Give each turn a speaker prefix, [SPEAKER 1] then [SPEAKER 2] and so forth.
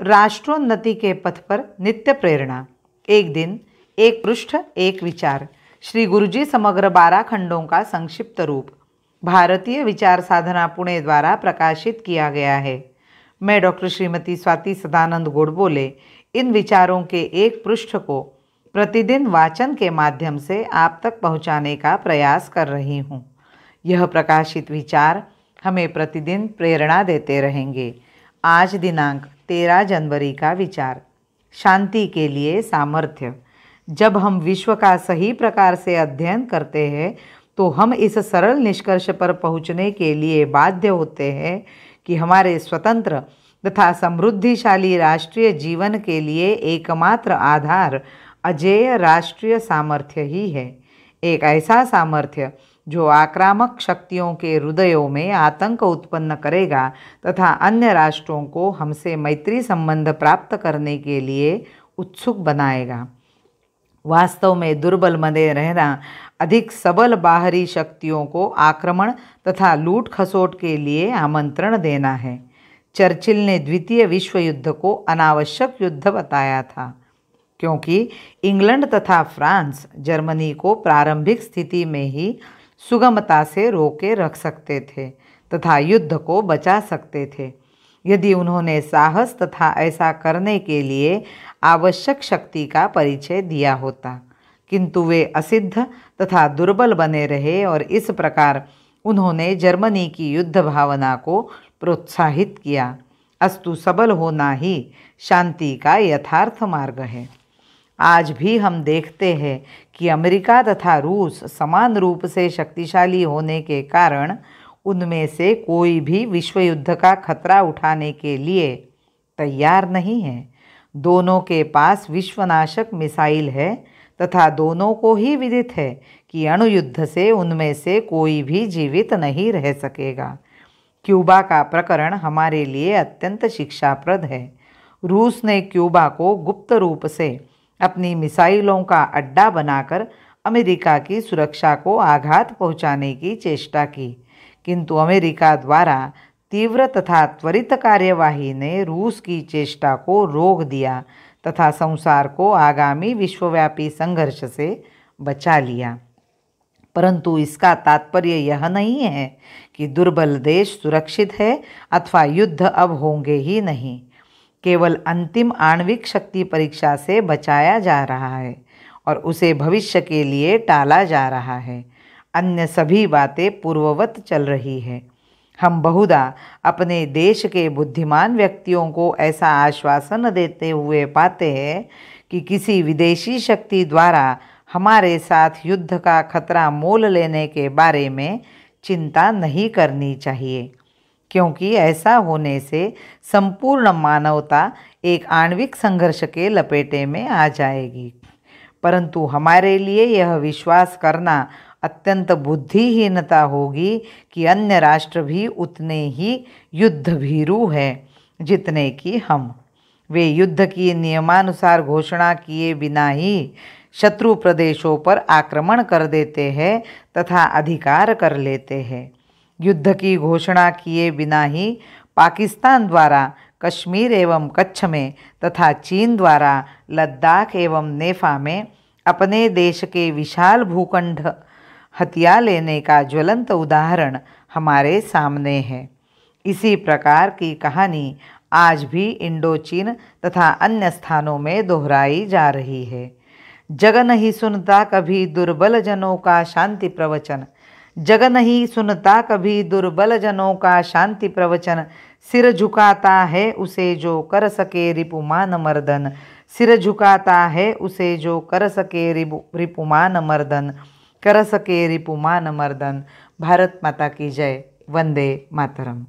[SPEAKER 1] राष्ट्रोन्नति के पथ पर नित्य प्रेरणा। एक दिन, एक पृष्ठ, एक विचार। श्री गुरुजी समग्र 12 खंडों का संक्षिप्त रूप भारतीय विचार साधना पुणे द्वारा प्रकाशित किया गया है। मैं डॉक्टर श्रीमती स्वाति सदानंद गोडबोले इन विचारों के एक पृष्ठ को प्रतिदिन वाचन के माध्यम से आप तक पहुंचाने का प्रयास कर रही हूं। यह प्रकाशित विचार हमें प्रतिदिन प्रेरणा देते रहेंगे। आज दिनांक 13 जनवरी का विचार, शांति के लिए सामर्थ्य। जब हम विश्व का सही प्रकार से अध्ययन करते हैं तो हम इस सरल निष्कर्ष पर पहुंचने के लिए बाध्य होते हैं कि हमारे स्वतंत्र तथा समृद्धिशाली राष्ट्रीय जीवन के लिए एकमात्र आधार अजेय राष्ट्रीय सामर्थ्य ही है। एक ऐसा सामर्थ्य जो आक्रामक शक्तियों के हृदयों में आतंक उत्पन्न करेगा तथा अन्य राष्ट्रों को हमसे मैत्री संबंध प्राप्त करने के लिए उत्सुक बनाएगा। वास्तव में दुर्बल बने रहना अधिक सबल बाहरी शक्तियों को आक्रमण तथा लूट खसोट के लिए आमंत्रण देना है। चर्चिल ने द्वितीय विश्व युद्ध को अनावश्यक युद्ध बताया था, क्योंकि इंग्लैंड तथा फ्रांस जर्मनी को प्रारंभिक स्थिति में ही सुगमता से रोके रख सकते थे तथा युद्ध को बचा सकते थे यदि उन्होंने साहस तथा ऐसा करने के लिए आवश्यक शक्ति का परिचय दिया होता, किंतु वे असिद्ध तथा दुर्बल बने रहे और इस प्रकार उन्होंने जर्मनी की युद्ध भावना को प्रोत्साहित किया। अस्तु सबल होना ही शांति का यथार्थ मार्ग है। आज भी हम देखते हैं कि अमेरिका तथा रूस समान रूप से शक्तिशाली होने के कारण उनमें से कोई भी विश्व युद्ध का खतरा उठाने के लिए तैयार नहीं है। दोनों के पास विश्वनाशक मिसाइल है तथा दोनों को ही विदित है कि अणुयुद्ध से उनमें से कोई भी जीवित नहीं रह सकेगा। क्यूबा का प्रकरण हमारे लिए अत्यंत शिक्षाप्रद है। रूस ने क्यूबा को गुप्त रूप से अपनी मिसाइलों का अड्डा बनाकर अमेरिका की सुरक्षा को आघात पहुंचाने की चेष्टा की, किंतु अमेरिका द्वारा तीव्र तथा त्वरित कार्यवाही ने रूस की चेष्टा को रोक दिया तथा संसार को आगामी विश्वव्यापी संघर्ष से बचा लिया। परंतु इसका तात्पर्य यह नहीं है कि दुर्बल देश सुरक्षित है अथवा युद्ध अब होंगे ही नहीं। केवल अंतिम आणविक शक्ति परीक्षा से बचाया जा रहा है और उसे भविष्य के लिए टाला जा रहा है। अन्य सभी बातें पूर्ववत चल रही है। हम बहुधा अपने देश के बुद्धिमान व्यक्तियों को ऐसा आश्वासन देते हुए पाते हैं कि किसी विदेशी शक्ति द्वारा हमारे साथ युद्ध का खतरा मोल लेने के बारे में चिंता नहीं करनी चाहिए, क्योंकि ऐसा होने से संपूर्ण मानवता एक आणविक संघर्ष के लपेटे में आ जाएगी। परंतु हमारे लिए यह विश्वास करना अत्यंत बुद्धिहीनता होगी कि अन्य राष्ट्र भी उतने ही युद्धभीरु हैं जितने कि हम। वे युद्ध की नियमानुसार घोषणा किए बिना ही शत्रु प्रदेशों पर आक्रमण कर देते हैं तथा अधिकार कर लेते हैं। युद्ध की घोषणा किए बिना ही पाकिस्तान द्वारा कश्मीर एवं कच्छ में तथा चीन द्वारा लद्दाख एवं नेफा में अपने देश के विशाल भूखंड हथिया लेने का ज्वलंत उदाहरण हमारे सामने है। इसी प्रकार की कहानी आज भी इंडोचीन तथा अन्य स्थानों में दोहराई जा रही है। जग नहीं सुनता कभी दुर्बल जनों का शांति प्रवचन, जग नहीं सुनता कभी दुर्बल जनों का शांति प्रवचन। सिर झुकाता है उसे जो कर सके रिपुमान मर्दन, सिर झुकाता है उसे जो कर सके रिपुमान मर्दन, कर सके रिपुमान मर्दन। भारत माता की जय। वंदे मातरम।